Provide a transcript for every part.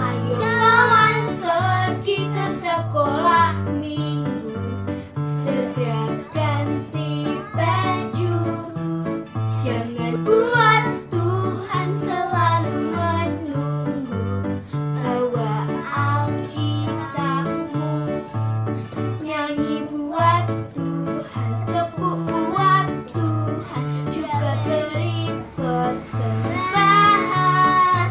Ayo kawan pergi ke sekolah minggu, segera ganti baju. Jangan buat Tuhan selalu menunggu. Bawa Alkitabmu, nyanyi buat Tuhan, tepuk buat Tuhan, juga beri persembahan.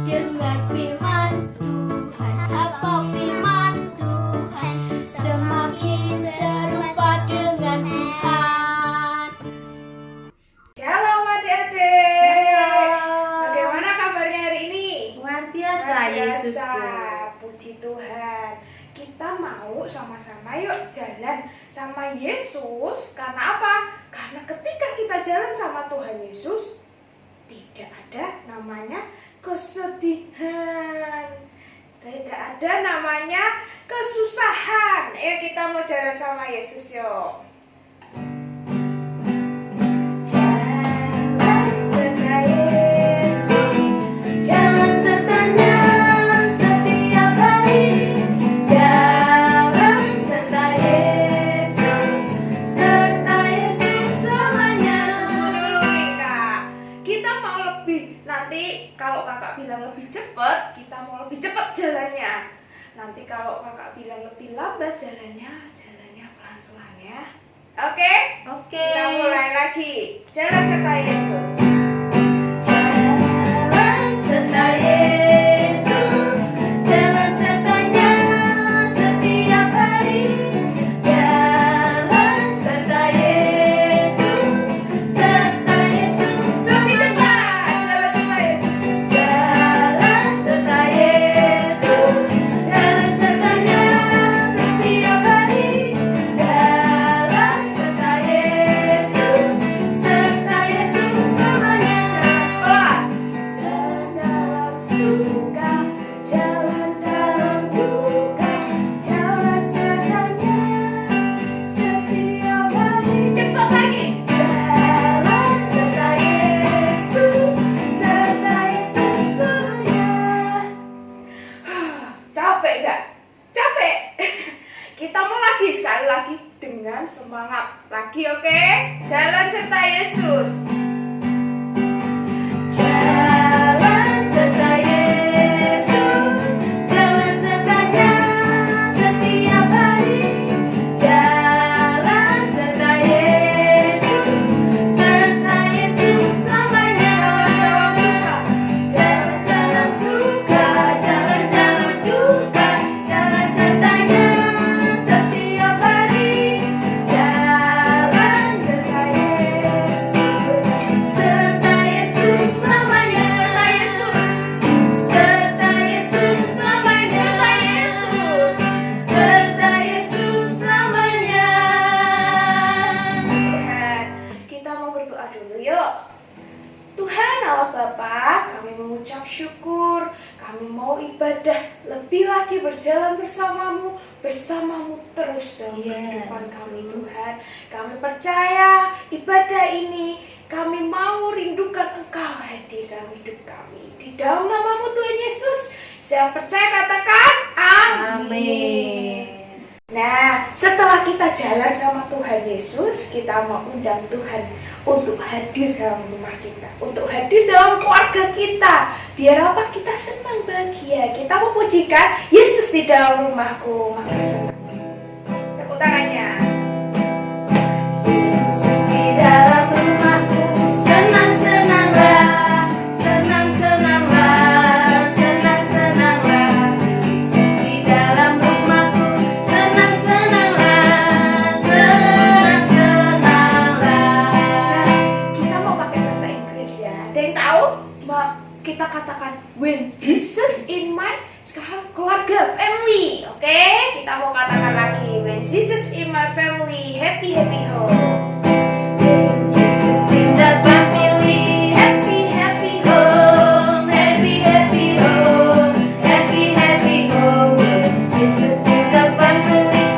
Dengar firman Tuhan, hafal firman Tuhan, semakin serupa dengan Tuhan. Shalom adik-adik. Shalom. Bagaimana kabarnya hari ini? Luar biasa, Luar biasa. Yesusku. Puji Tuhan. Kita mau sama-sama yuk jalan sama Yesus. Karena apa? Karena ketika kita jalan sama Tuhan Yesus, tidak ada namanya kesedihan, tidak ada namanya kesusahan. Ayo kita mau jalan sama Yesus yuk. Jalan serta Yesus, jalan sertanya setiap hari. Jalan serta Yesus selamanya. Dulu Kak, kita mau lebih. Nanti kalau kakak bilang lebih cepat, kita mau lebih cepat jalannya. Nanti kalau kakak bilang lebih lambat jalannya pelan-pelan ya. Oke? Oke. Kita mulai lagi. Jalan serta Yesus. Jalan serta Yesus, jalan sertanya setiap hari. Jalan serta Yesus lebih cepat. Jalan serta Yesus. Jalan serta Yesus, jalan sertanya setiap hari. Jalan serta Yesus selamanya. Jalan dalam suka, jalan dalam duka, jalan sertanya setiap hari. Cepat lagi. Jalan serta Yesus selamanya. Capek gak? Capek? Kita mau lagi, sekali lagi dengan semangat lagi, oke? Jalan serta Yesus. Jalan serta Yesus, jalan sertanya setiap hari. Jalan serta Yesus selamanya. Jalan dalam suka, jalan dalam duka, jalan sertanya setiap hari. Jalan serta Yesus selamanya. Serta Yesus selamanya. Serta Yesus selamanya. Tuhan, kita mau berdoa dulu yuk. Tuhan Allah Bapa, kami mengucap syukur, kami mau ibadah lebih lagi berjalan bersamamu terus dalam kehidupan kami Tuhan. Kami percaya ibadah ini kami mau rindukan Engkau hadir dalam hidup kami. Di dalam namamu Tuhan Yesus, saya percaya katakan amin. Nah, setelah kita jalan sama Tuhan Yesus, kita mau undang Tuhan untuk hadir dalam rumah kita, untuk hadir dalam keluarga kita. Biar apa? Kita senang, bahagia. Kita memujikan Yesus di dalam rumahku, maka senang. Tepuk tangannya. Yesus di dalam rumahku, senang-senanglah, senang-senanglah, senang-senanglah. Yesus di dalam rumahku, senang-senanglah, senang-senanglah. Kita mau pakai bahasa Inggris ya. Ada yang tahu? Kita katakan when Jesus in my, sekarang keluarga, family. Oke? Kita mau katakan lagi when Jesus in my family, happy happy home. When Jesus in the family, happy happy home, happy happy home, happy happy home. When Jesus in the family,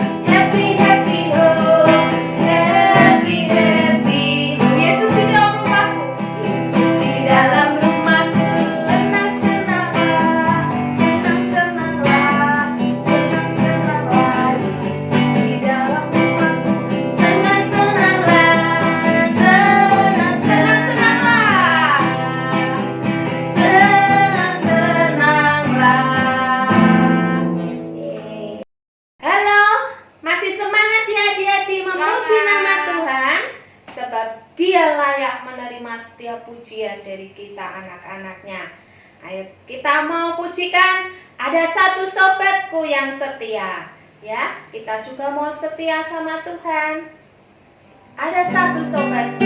anak-anaknya. Ayo kita mau pujikan ada satu sobatku yang setia. Ya, kita juga mau setia sama Tuhan. Ada satu sobatku.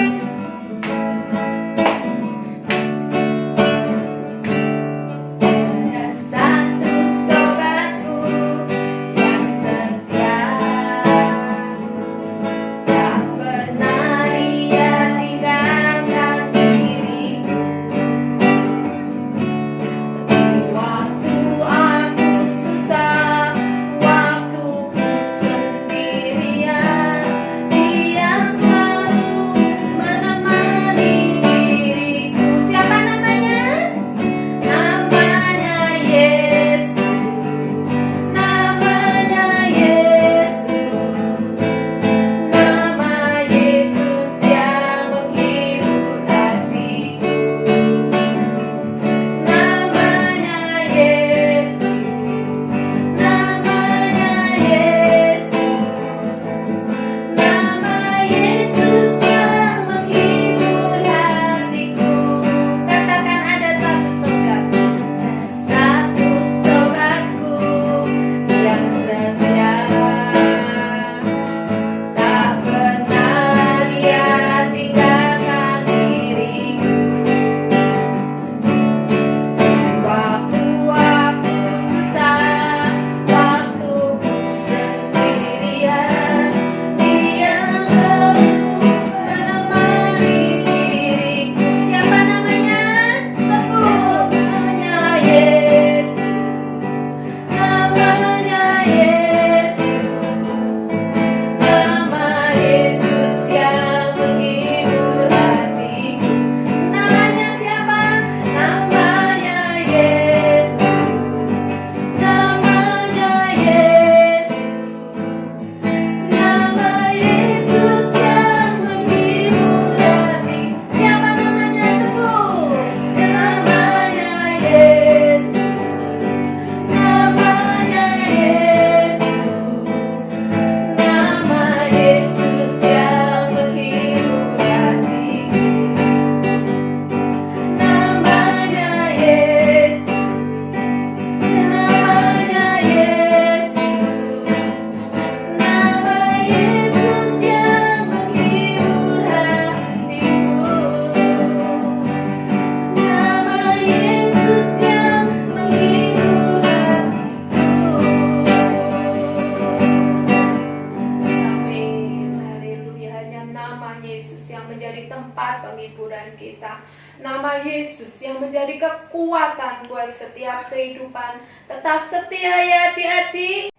Nama Yesus yang menjadi kekuatan buat setiap kehidupan. Tetap setia ya adik-adik.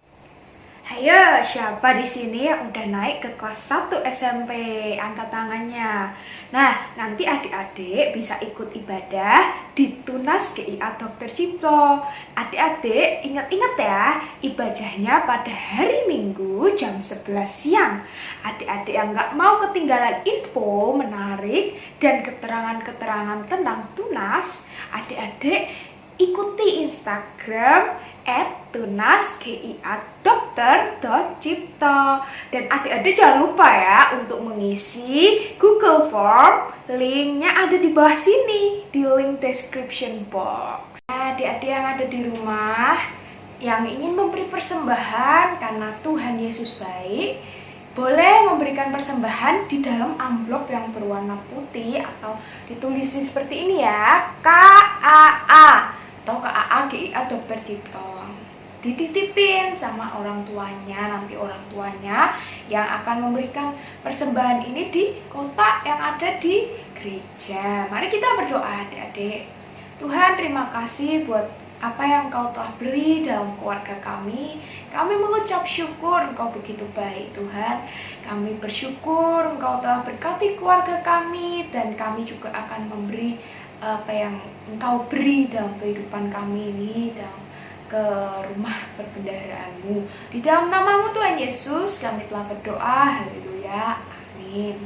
Ayo, siapa di sini yang udah naik ke kelas 1 SMP? Angkat tangannya. Nah, nanti adik-adik bisa ikut ibadah di Tunas GIA Dr. Cipto. Adik-adik ingat-ingat ya, ibadahnya pada hari Minggu jam 11 siang. Adik-adik yang nggak mau ketinggalan info menarik dan keterangan-keterangan tentang Tunas, adik-adik ikuti Instagram @tunasgia.dr.cipto. Dan adik-adik jangan lupa ya untuk mengisi Google Form. Linknya ada di bawah sini, di link description box. Adik-adik yang ada di rumah yang ingin memberi persembahan karena Tuhan Yesus baik, boleh memberikan persembahan di dalam amplop yang berwarna putih atau ditulis seperti ini ya, KAA atau KAA GIA Dr. Cipto. Dititipin sama orang tuanya, nanti orang tuanya yang akan memberikan persembahan ini di kotak yang ada di gereja. Mari kita berdoa adik-adik. Tuhan, terima kasih buat apa yang Engkau telah beri dalam keluarga kami. Kami mengucap syukur Engkau begitu baik Tuhan. Kami bersyukur Engkau telah berkati keluarga kami, dan kami juga akan memberi apa yang Engkau beri dalam kehidupan kami ini, dalam ke rumah perbendaharaan-Mu. Di dalam nama-Mu Tuhan Yesus kami telah berdoa. Haleluya. Amin.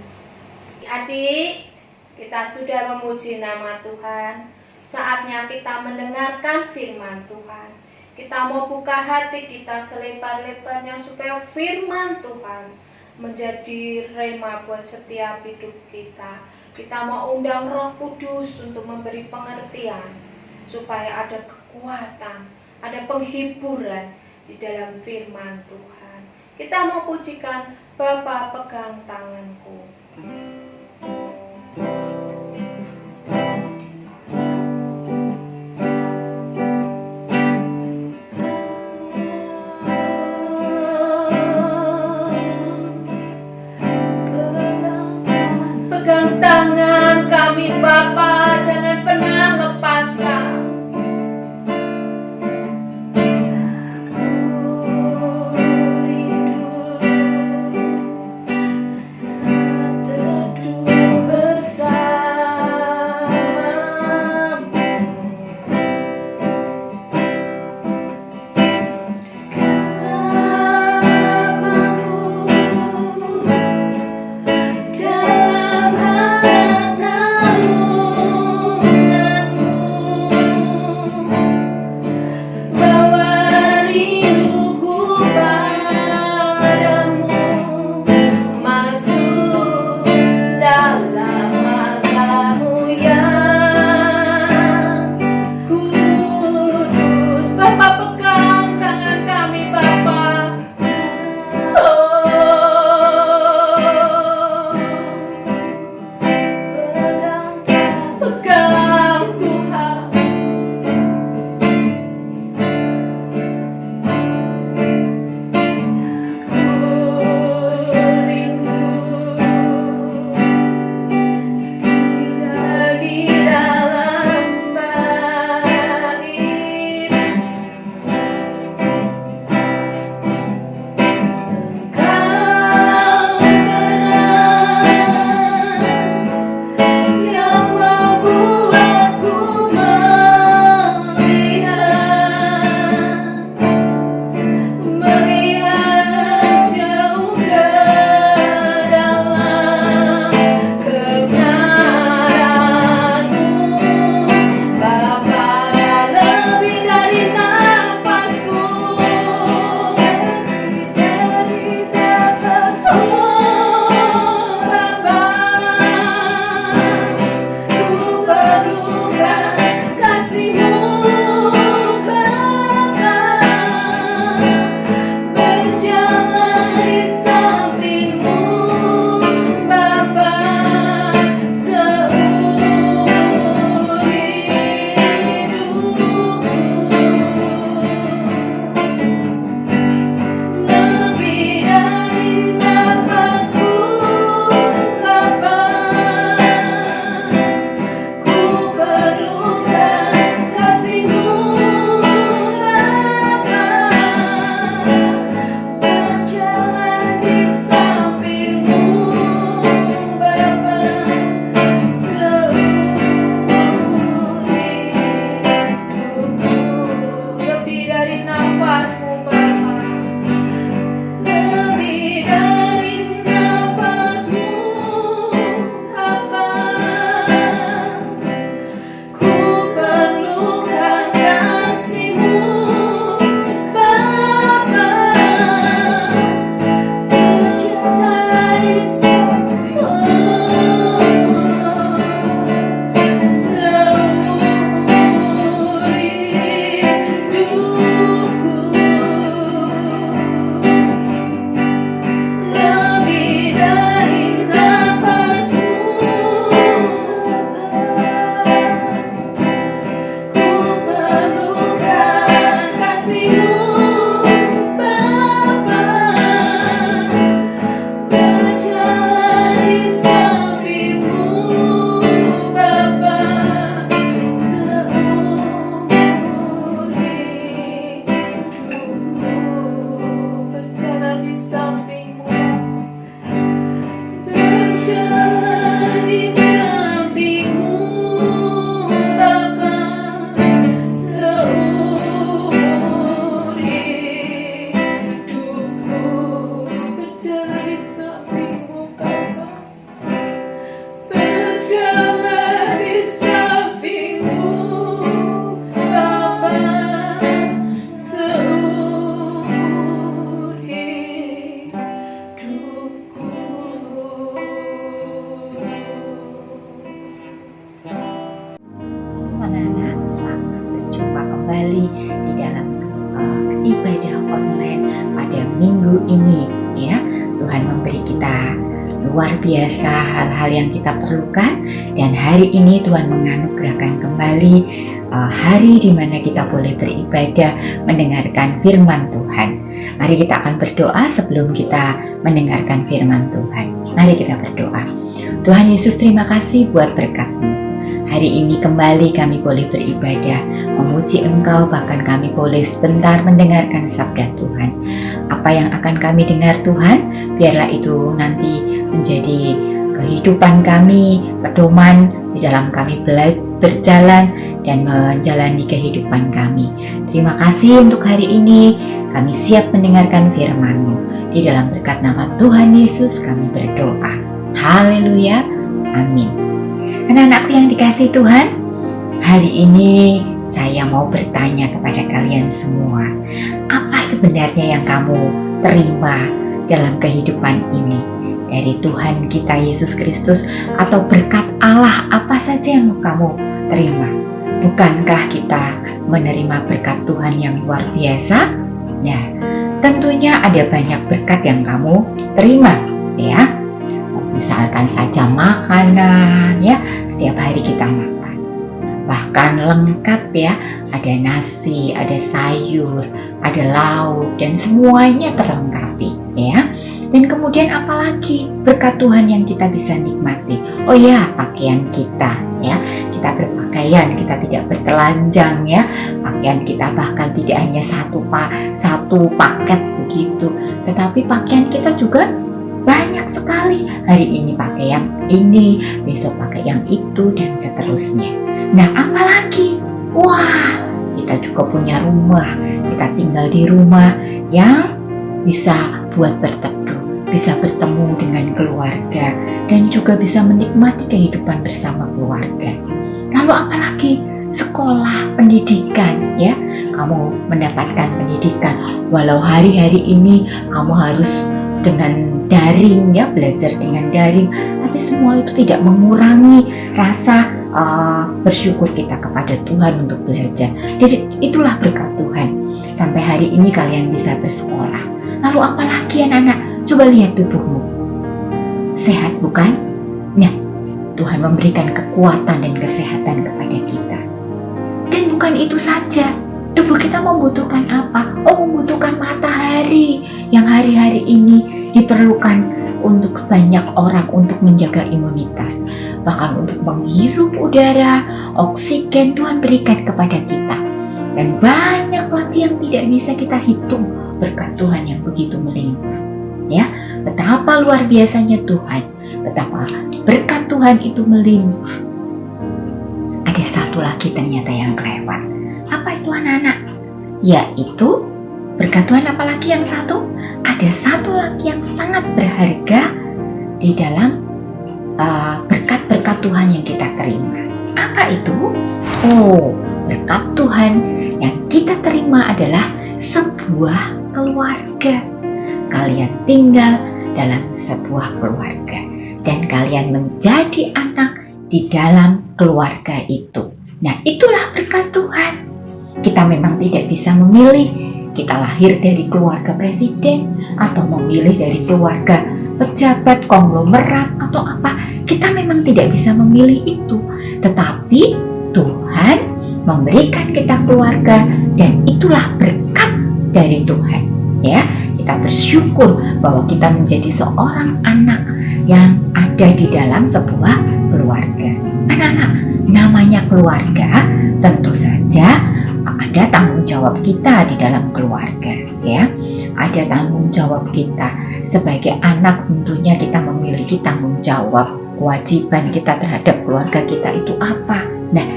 Adik, kita sudah memuji nama Tuhan. Saatnya kita mendengarkan firman Tuhan. Kita mau buka hati kita selebar-lebarnya supaya firman Tuhan menjadi rema buat setiap hidup kita. Kita mau undang Roh Kudus untuk memberi pengertian, supaya ada kekuatan, ada penghiburan di dalam firman Tuhan. Kita mau pujikan Bapa pegang tanganku. Pegang tangan kami Bapa, jangan pernah lepaskan. Aku rindu kembali di dalam ibadah online pada minggu ini ya. Tuhan memberi kita luar biasa hal-hal yang kita perlukan, dan hari ini Tuhan menganugerahkan kembali hari di mana kita boleh beribadah mendengarkan firman Tuhan. Mari kita akan berdoa sebelum kita mendengarkan firman Tuhan. Mari kita berdoa. Tuhan Yesus, terima kasih buat berkat-Mu. Hari ini kembali kami boleh beribadah, memuji Engkau, bahkan kami boleh sebentar mendengarkan sabda Tuhan. Apa yang akan kami dengar Tuhan, biarlah itu nanti menjadi kehidupan kami, pedoman di dalam kami berjalan dan menjalani kehidupan kami. Terima kasih untuk hari ini, kami siap mendengarkan firman-Mu. Di dalam berkat nama Tuhan Yesus kami berdoa. Haleluya, amin. Anak-anakku yang dikasihi Tuhan, hari ini saya mau bertanya kepada kalian semua, apa sebenarnya yang kamu terima dalam kehidupan ini dari Tuhan kita Yesus Kristus, atau berkat Allah apa saja yang kamu terima? Bukankah kita menerima berkat Tuhan yang luar biasa? Nah, tentunya ada banyak berkat yang kamu terima ya. Misalkan saja makanan ya, setiap hari kita makan. Bahkan lengkap ya, ada nasi, ada sayur, ada lauk, dan semuanya terlengkapi ya. Dan kemudian apalagi berkat Tuhan yang kita bisa nikmati? Oh ya, pakaian kita ya. Kita berpakaian, kita tidak bertelanjang ya. Pakaian kita bahkan tidak hanya satu paket begitu, tetapi pakaian kita juga banyak sekali. Hari ini pakai yang ini, besok pakai yang itu, dan seterusnya. Nah, apalagi? Wah, kita juga punya rumah. Kita tinggal di rumah yang bisa buat berteduh, bisa bertemu dengan keluarga, dan juga bisa menikmati kehidupan bersama keluarga. Lalu apalagi? Sekolah, pendidikan ya. Kamu mendapatkan pendidikan walau hari-hari ini kamu harus dengan daring ya, belajar dengan daring, tapi semua itu tidak mengurangi rasa bersyukur kita kepada Tuhan untuk belajar. Jadi itulah berkat Tuhan, sampai hari ini kalian bisa bersekolah. Lalu apalagi anak-anak? Coba lihat tubuhmu, sehat bukan? Nah, Tuhan memberikan kekuatan dan kesehatan kepada kita. Dan bukan itu saja, tubuh kita membutuhkan apa? Oh, membutuhkan matahari yang hari-hari ini diperlukan untuk banyak orang untuk menjaga imunitas. Bahkan untuk menghirup udara, oksigen Tuhan berikan kepada kita. Dan banyak lagi yang tidak bisa kita hitung berkat Tuhan yang begitu melimpah. Ya, betapa luar biasanya Tuhan, betapa berkat Tuhan itu melimpah. Ada satu lagi ternyata yang kelewat. Apa itu anak-anak? Yaitu berkat Tuhan apalagi yang satu? Ada satu lagi yang sangat berharga di dalam berkat-berkat Tuhan yang kita terima. Apa itu? Oh, berkat Tuhan yang kita terima adalah sebuah keluarga. Kalian tinggal dalam sebuah keluarga dan kalian menjadi anak di dalam keluarga itu. Nah, itulah berkat Tuhan. Kita memang tidak bisa memilih kita lahir dari keluarga presiden atau memilih dari keluarga pejabat, konglomerat atau apa. Kita memang tidak bisa memilih itu. Tetapi Tuhan memberikan kita keluarga dan itulah berkat dari Tuhan. Ya, kita bersyukur bahwa kita menjadi seorang anak yang ada di dalam sebuah keluarga. Anak-anak, namanya keluarga tentu saja ada tanggung jawab kita di dalam keluarga ya. Ada tanggung jawab kita sebagai anak, tentunya kita memiliki tanggung jawab, kewajiban kita terhadap keluarga kita itu apa. Nah,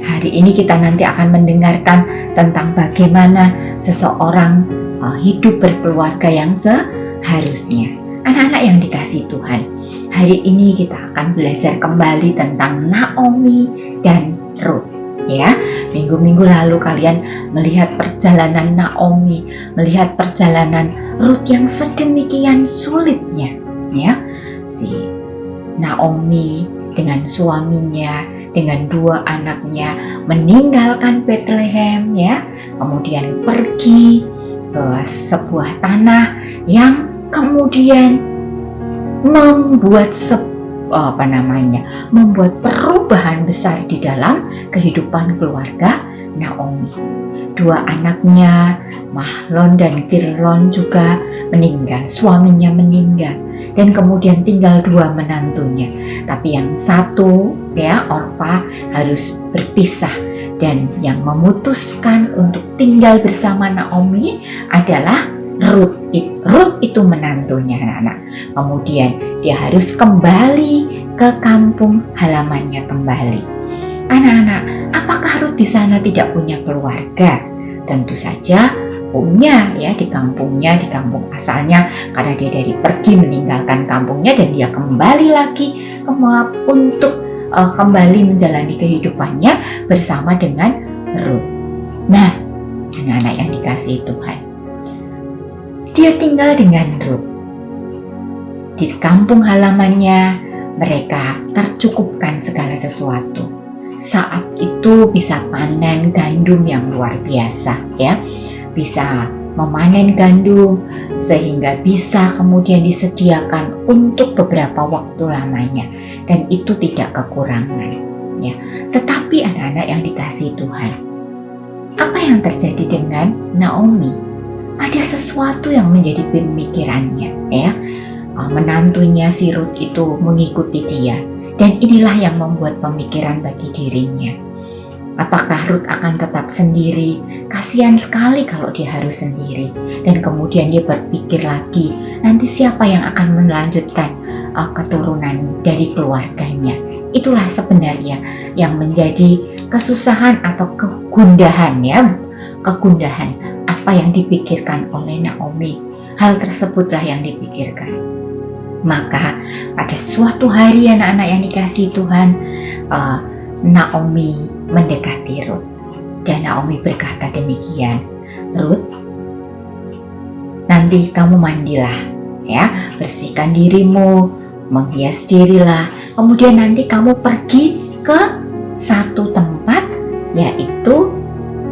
hari ini kita nanti akan mendengarkan tentang bagaimana seseorang hidup berkeluarga yang seharusnya. Anak-anak yang dikasihi Tuhan, hari ini kita akan belajar kembali tentang Naomi dan Ruth. Ya, minggu-minggu lalu kalian melihat perjalanan Naomi, melihat perjalanan Ruth yang sedemikian sulitnya. Ya, si Naomi dengan suaminya, dengan dua anaknya meninggalkan Bethlehem ya, kemudian pergi ke sebuah tanah yang kemudian membuat membuat perubahan besar di dalam kehidupan keluarga Naomi. Dua anaknya, Mahlon dan Kirlon juga meninggal, suaminya meninggal, dan kemudian tinggal dua menantunya. Tapi yang satu ya, Orpa, harus berpisah, dan yang memutuskan untuk tinggal bersama Naomi adalah Ruth. Ruth itu menantunya, anak-anak. Kemudian dia harus kembali ke kampung halamannya kembali. Anak-anak, apakah Ruth di sana tidak punya keluarga? Tentu saja punya ya, di kampungnya, di kampung asalnya, karena dia pergi meninggalkan kampungnya dan dia kembali lagi untuk kembali menjalani kehidupannya bersama dengan Ruth. Nah, anak-anak yang dikasihi Tuhan, dia tinggal dengan Ruth di kampung halamannya. Mereka tercukupkan segala sesuatu. Saat itu bisa panen gandum yang luar biasa ya, bisa memanen gandum sehingga bisa kemudian disediakan untuk beberapa waktu lamanya, dan itu tidak kekurangan ya. Tetapi anak-anak yang dikasihi Tuhan, apa yang terjadi dengan Naomi? Ada sesuatu yang menjadi pemikirannya ya. Menantunya si Ruth itu mengikuti dia, dan inilah yang membuat pemikiran bagi dirinya. Apakah Ruth akan tetap sendiri? Kasihan sekali kalau dia harus sendiri. Dan kemudian dia berpikir lagi, nanti siapa yang akan melanjutkan keturunan dari keluarganya? Itulah sebenarnya yang menjadi kesusahan atau kegundahan ya. Kegundahan apa yang dipikirkan oleh Naomi. Hal tersebutlah yang dipikirkan. Maka pada suatu hari anak-anak yang dikasihi Tuhan, Naomi mendekati Ruth, dan Naomi berkata demikian, Ruth, nanti kamu mandilah ya, bersihkan dirimu, menghias dirilah, kemudian nanti kamu pergi ke satu tempat, yaitu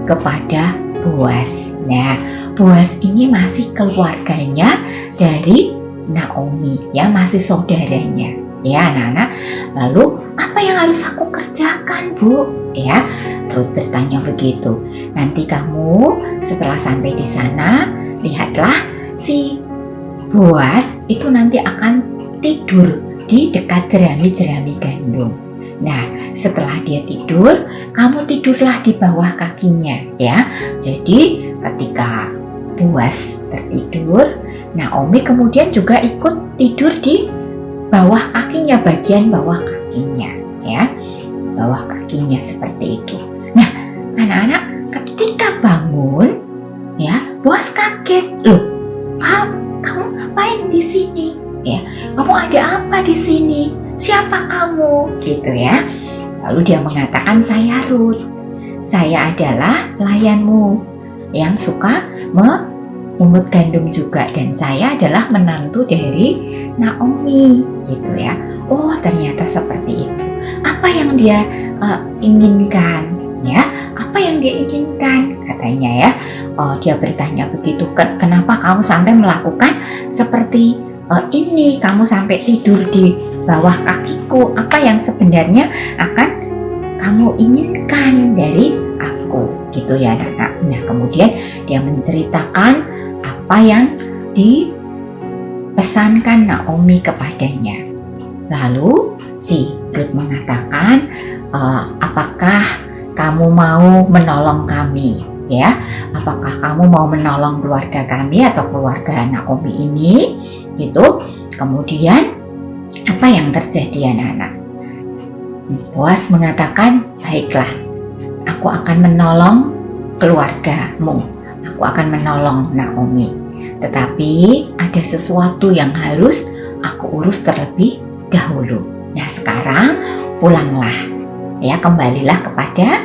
kepada Boaz. Nah, Boaz ini masih keluarganya dari Naomi ya, masih saudaranya ya anak-anak. Lalu apa yang harus aku kerjakan, Bu? Ya, Ruth bertanya begitu. Nanti kamu setelah sampai di sana, lihatlah si Boaz itu nanti akan tidur di dekat jerami-jerami gandum. Nah, setelah dia tidur, kamu tidurlah di bawah kakinya ya. Jadi ketika Boaz tertidur, Naomi kemudian juga ikut tidur di bawah kakinya, bagian bawah kakinya ya, bawah kakinya seperti itu. Nah, anak-anak ketika bangun ya, Boaz kaget, loh, kamu ngapain di sini ya? Kamu ada apa di sini? Siapa kamu? Gitu ya. Lalu dia mengatakan, saya Ruth, saya adalah pelayanmu yang suka memungut gandum juga, dan saya adalah menantu dari Naomi gitu ya. Oh, ternyata seperti itu. Apa yang dia inginkan ya? Apa yang dia inginkan katanya ya? Oh, dia bertanya begitu, kenapa kamu sampai melakukan seperti ini? Kamu sampai tidur di bawah kakiku. Apa yang sebenarnya akan kamu inginkan dari aku? Gitu ya anak-anak. Nah, kemudian dia menceritakan apa yang dipesankan Naomi kepadanya. Lalu si Ruth mengatakan, apakah kamu mau menolong kami ya? Apakah kamu mau menolong keluarga kami atau keluarga Naomi ini? Gitu. Kemudian apa yang terjadi anak-anak? Boaz mengatakan, baiklah, aku akan menolong keluargamu, aku akan menolong Naomi. Tetapi ada sesuatu yang harus aku urus terlebih dahulu. Nah, sekarang pulanglah ya, kembalilah kepada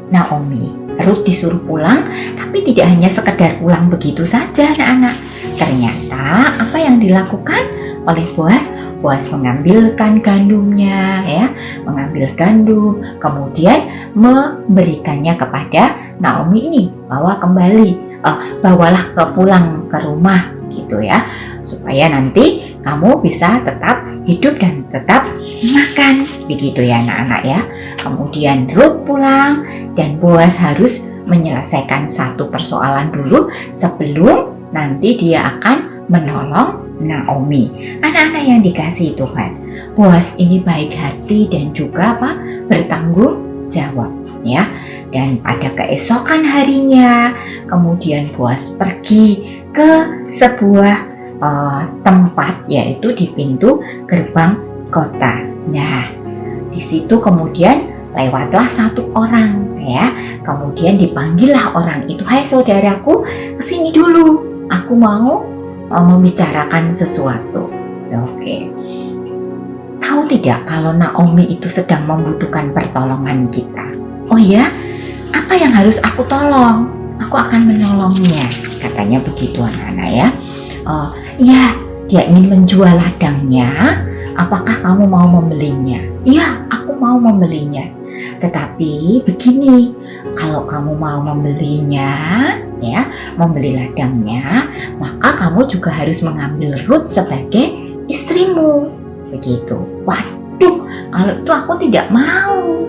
Naomi. Ruth disuruh pulang, tapi tidak hanya sekedar pulang begitu saja anak-anak. Ternyata apa yang dilakukan oleh Boaz? Boas mengambilkan gandumnya, ya, mengambil gandum, kemudian memberikannya kepada Naomi ini, bawalah pulang ke rumah, gitu ya, supaya nanti kamu bisa tetap hidup dan tetap makan, begitu ya anak-anak ya. Kemudian Ruth pulang dan Boas harus menyelesaikan satu persoalan dulu sebelum nanti dia akan menolong Naomi. Anak-anak yang dikasihi Tuhan, Boas ini baik hati dan juga bertanggung jawab, ya. Dan pada keesokan harinya, kemudian Boas pergi ke sebuah tempat, yaitu di pintu gerbang kota. Nah, di situ kemudian lewatlah satu orang, ya. Kemudian dipanggillah orang itu, "Hai saudaraku, kesini dulu. Aku mau membicarakan sesuatu." Oke. Tahu tidak kalau Naomi itu sedang membutuhkan pertolongan kita? "Oh ya, apa yang harus aku tolong? Aku akan menolongnya," katanya begitu anak-anak ya. "Iya, dia ingin menjual ladangnya. Apakah kamu mau membelinya?" "Iya, aku mau membelinya. Tetapi begini, kalau kamu mau membelinya, ya, membeli ladangnya, maka kamu juga harus mengambil Ruth sebagai istrimu." Begitu. Waduh, kalau itu aku tidak mau.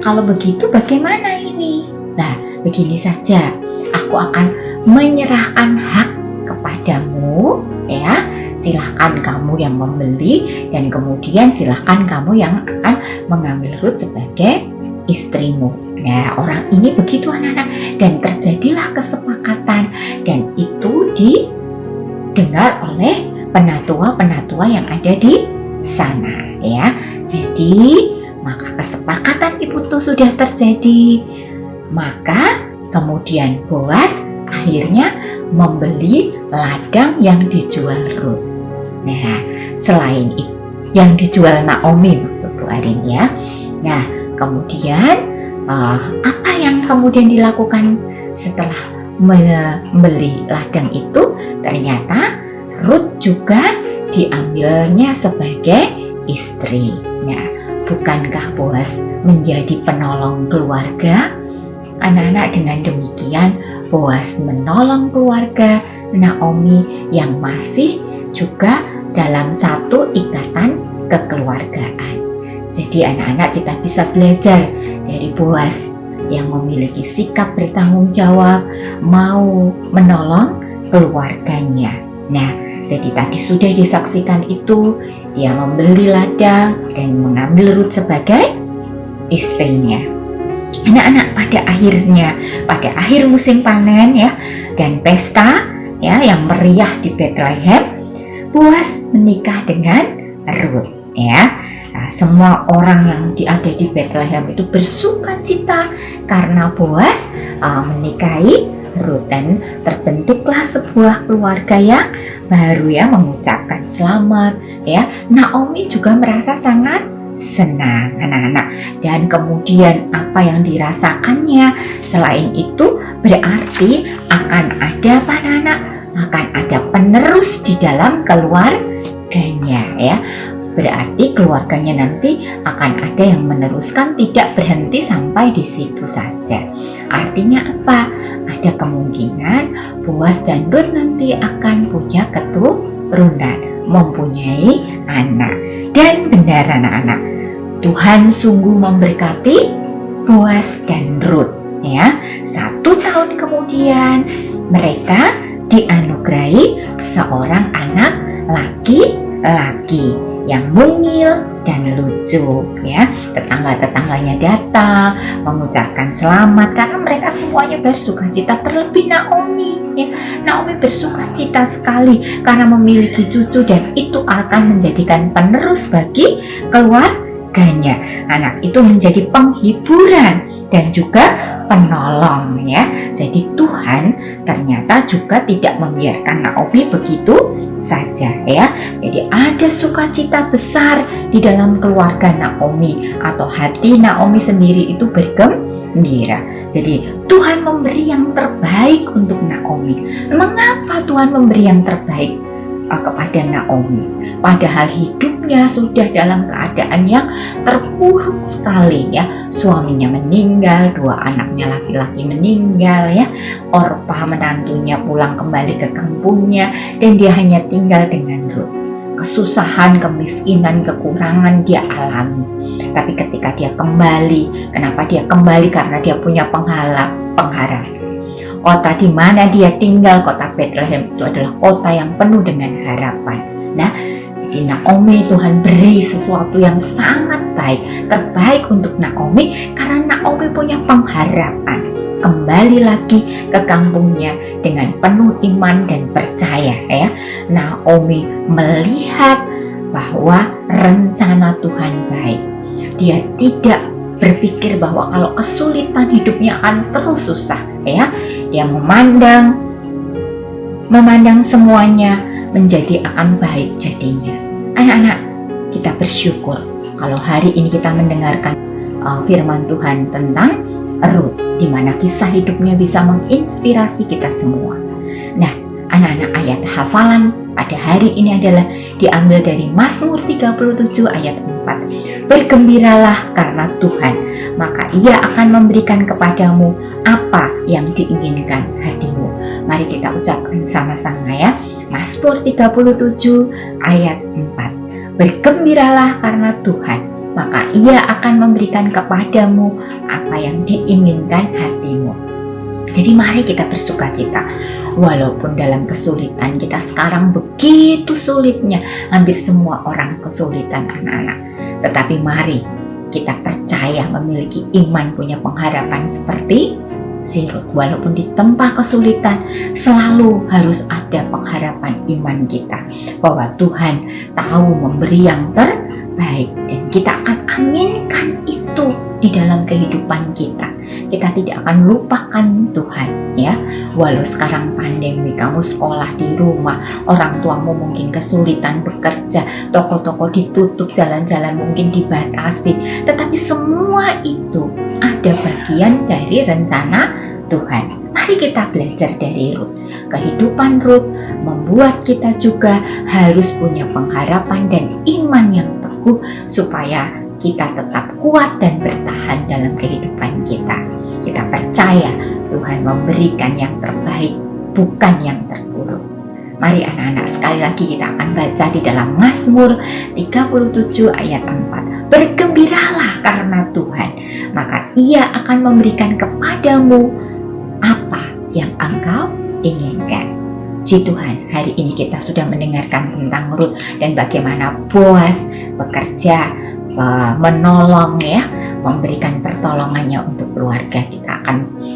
Kalau begitu bagaimana ini? Nah, begini saja. Aku akan menyerahkan hak kepadamu, ya. Silahkan kamu yang membeli dan kemudian silahkan kamu yang akan mengambil Ruth sebagai istrimu. Nah, orang ini begitu anak-anak, dan terjadilah kesepakatan, dan itu didengar oleh penatua-penatua yang ada di sana, ya. Jadi maka kesepakatan itu sudah terjadi. Maka kemudian Boas akhirnya membeli ladang yang dijual Ruth. Nah, selain itu yang dijual Naomi, maksud Bu Arin ya. Nah, kemudian apa yang kemudian dilakukan setelah membeli ladang itu? Ternyata Ruth juga diambilnya sebagai istri. Nah, bukankah Boas menjadi penolong keluarga? Anak-anak, dengan demikian Boas menolong keluarga Naomi yang masih juga dalam satu ikatan kekeluargaan. Jadi anak-anak, kita bisa belajar dari Boas yang memiliki sikap bertanggung jawab, mau menolong keluarganya. Nah, jadi tadi sudah disaksikan itu, ia membeli ladang dan mengambil Ruth sebagai istrinya. Anak-anak, pada akhir musim panen ya dan pesta ya yang meriah di Bethlehem, Boas menikah dengan Ruth ya. Nah, semua orang yang ada di Bethlehem itu bersuka cita karena Boas menikahi Ruth, dan terbentuklah sebuah keluarga yang baru ya, mengucapkan selamat ya. Naomi juga merasa sangat senang anak-anak, dan kemudian apa yang dirasakannya selain itu berarti akan ada anak-anak, akan ada penerus di dalam keluarganya ya. Berarti keluarganya nanti akan ada yang meneruskan, tidak berhenti sampai di situ saja. Artinya apa? Ada kemungkinan Boas dan Ruth nanti akan punya keturunan, mempunyai anak. Dan benar anak-anak, Tuhan sungguh memberkati Boas dan Ruth ya. 1 tahun kemudian mereka dianugerahi seorang anak laki-laki yang mungil dan lucu ya. Tetangga-tetangganya datang mengucapkan selamat karena mereka semuanya bersuka cita, terlebih Naomi ya. Naomi bersuka cita sekali karena memiliki cucu dan itu akan menjadikan penerus bagi keluarganya. Anak itu menjadi penghiburan dan juga penolong ya. Jadi Tuhan ternyata juga tidak membiarkan Naomi begitu saja ya. Jadi ada sukacita besar di dalam keluarga Naomi, atau hati Naomi sendiri itu bergembira. Jadi Tuhan memberi yang terbaik untuk Naomi. Mengapa Tuhan memberi yang terbaik? kepada Naomi. Padahal hidupnya sudah dalam keadaan yang terpuruk sekali ya. Suaminya meninggal, 2 anaknya laki-laki meninggal ya. Orpa menantunya pulang kembali ke kampungnya dan dia hanya tinggal dengan Rut. Kesusahan, kemiskinan, kekurangan dia alami. Tapi ketika dia kembali, kenapa dia kembali? Karena dia punya pengharapan. Kota di mana dia tinggal, kota Bethlehem, itu adalah kota yang penuh dengan harapan. Nah, jadi Naomi Tuhan beri sesuatu yang sangat baik, terbaik untuk Naomi karena Naomi punya pengharapan. Kembali lagi ke kampungnya dengan penuh iman dan percaya ya. Naomi melihat bahwa rencana Tuhan baik. Dia tidak berpikir bahwa kalau kesulitan hidupnya akan terus susah ya. Dia memandang semuanya menjadi akan baik jadinya. Anak-anak, kita bersyukur kalau hari ini kita mendengarkan firman Tuhan tentang Rut, di mana kisah hidupnya bisa menginspirasi kita semua. Nah, anak-anak, ayat hafalan pada hari ini adalah diambil dari Mazmur 37 ayat 4. Bergembiralah karena Tuhan, maka Ia akan memberikan kepadamu apa yang diinginkan hatimu. Mari kita ucapkan sama-sama ya. Mazmur 37 ayat 4. Bergembiralah karena Tuhan, maka Ia akan memberikan kepadamu apa yang diinginkan hatimu. Jadi mari kita bersukacita. Walaupun dalam kesulitan, kita sekarang begitu sulitnya, hampir semua orang kesulitan anak-anak. Tetapi mari kita percaya, memiliki iman, punya pengharapan seperti si Rut. Walaupun di tempat kesulitan, selalu harus ada pengharapan iman kita bahwa Tuhan tahu memberi yang terbaik dan kita akan aminkan itu di dalam kehidupan kita. Kita tidak akan lupakan Tuhan ya. Walau sekarang pandemi, kamu sekolah di rumah, orang tuamu mungkin kesulitan bekerja, toko-toko ditutup, jalan-jalan mungkin dibatasi, tetapi semua itu ada bagian dari rencana Tuhan. Mari kita belajar dari Rut. Kehidupan Rut membuat kita juga harus punya pengharapan dan iman yang teguh supaya kita tetap kuat dan bertahan dalam kehidupan kita. Kita percaya Tuhan memberikan yang terbaik, bukan yang terburuk. Mari anak-anak, sekali lagi kita akan baca di dalam Mazmur 37 ayat 4. Bergembiralah karena Tuhan, maka Ia akan memberikan kepadamu apa yang engkau inginkan. Puji Tuhan, hari ini kita sudah mendengarkan tentang Rut dan bagaimana Boaz bekerja, menolong ya, memberikan pertolongannya untuk keluarga.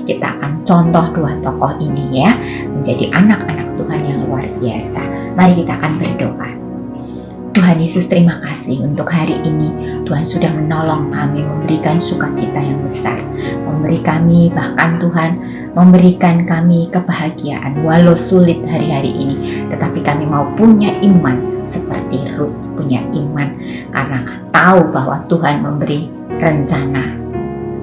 Kita akan contoh 2 tokoh ini ya, menjadi anak-anak Tuhan yang luar biasa. Mari kita akan berdoa. Tuhan Yesus, terima kasih untuk hari ini. Tuhan sudah menolong kami, memberikan sukacita yang besar, memberi kami, bahkan Tuhan memberikan kami kebahagiaan walau sulit hari-hari ini. Tetapi kami mau punya iman seperti Rut punya iman, karena tahu bahwa Tuhan memberi rencana,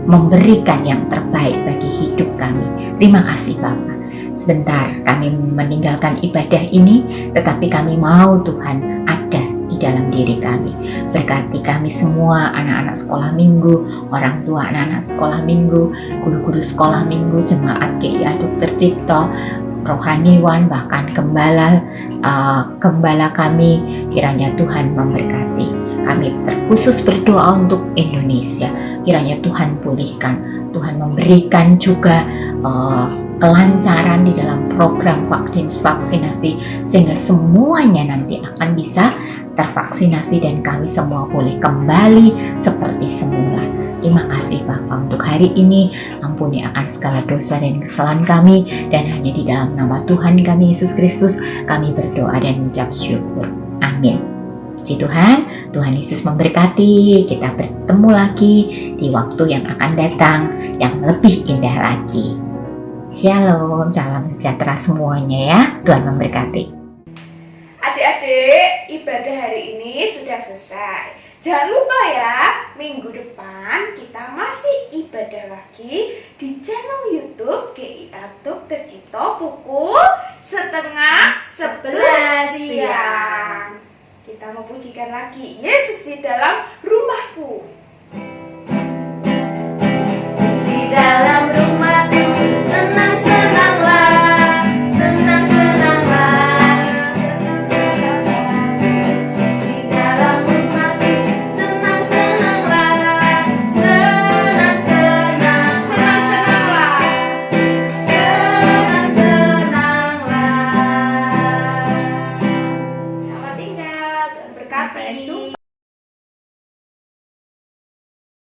memberikan yang terbaik bagi hidup kami. Terima kasih Bapa. Sebentar kami meninggalkan ibadah ini, tetapi kami mau Tuhan ada di dalam diri kami. Berkati kami semua, anak-anak sekolah minggu, orang tua anak-anak sekolah minggu, guru-guru sekolah minggu, jemaat GIA Dr. Cipto, rohaniwan, bahkan gembala kami. Kiranya Tuhan memberkati. Kami terkhusus berdoa untuk Indonesia. Kiranya Tuhan pulihkan, Tuhan memberikan juga kelancaran di dalam program vaksinasi, sehingga semuanya nanti akan bisa tervaksinasi dan kami semua boleh kembali seperti semula. Terima kasih Bapa untuk hari ini. Ampuni akan segala dosa dan kesalahan kami, dan hanya di dalam nama Tuhan kami Yesus Kristus kami berdoa dan mengucap syukur. Amin. Puji Tuhan, Tuhan Yesus memberkati. Kita bertemu lagi di waktu yang akan datang yang lebih indah lagi. Shalom, salam sejahtera semuanya ya. Tuhan memberkati. Adik-adik, ibadah hari ini sudah selesai. Jangan lupa ya, minggu depan kita masih ibadah lagi di channel YouTube GIA